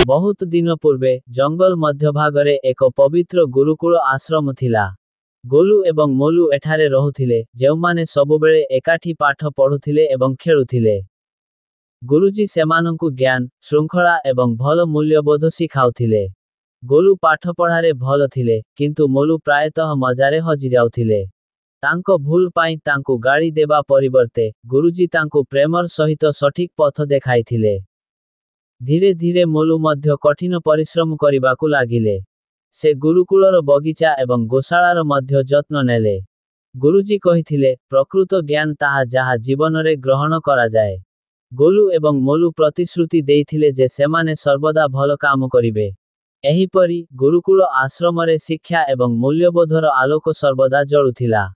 बहुत दिन पूर्वे जंगल मध्यभागरे एक पवित्र गुरुकुल आश्रम थिला। गोलू एवं मोलू एठारे रहुथिले, जेउमाने सबुबेले एकाठी पाठ पढुथिले एवं खेलुथिले। गुरुजी सेमानंकु ज्ञान, श्रृंखला एवं भल मूल्यबोध शिखाउथिले। गोलू पाठ पढ़ारे भल थिले, किंतु मोलू प्रायतः मजारे हजि जाउथिले। तांको भूल पाई तांकु गाड़ी देबा परिवर्ते गुरुजी तांकु प्रेमर सहित सठिक पथ देखाइथिले। धीरे धीरे मोलू मध्य कठिन परिश्रम करिबाकु लागिले। से गुरुकुलर बगीचा एवं गोशालार मध्य जत्न नेले। गुरुजी कहिथिले, प्रकृत ज्ञान ताहा जाहा जीवनरे ग्रहण करा जाए। गोलू एवं मोलू प्रतिश्रुति देइथिले जे सेमाने सर्वदा भल काम करिबे। एहिपरि गुरुकुल आश्रमरे शिक्षा एवं मूल्यबोधर आलोक सर्वदा जळुथिला।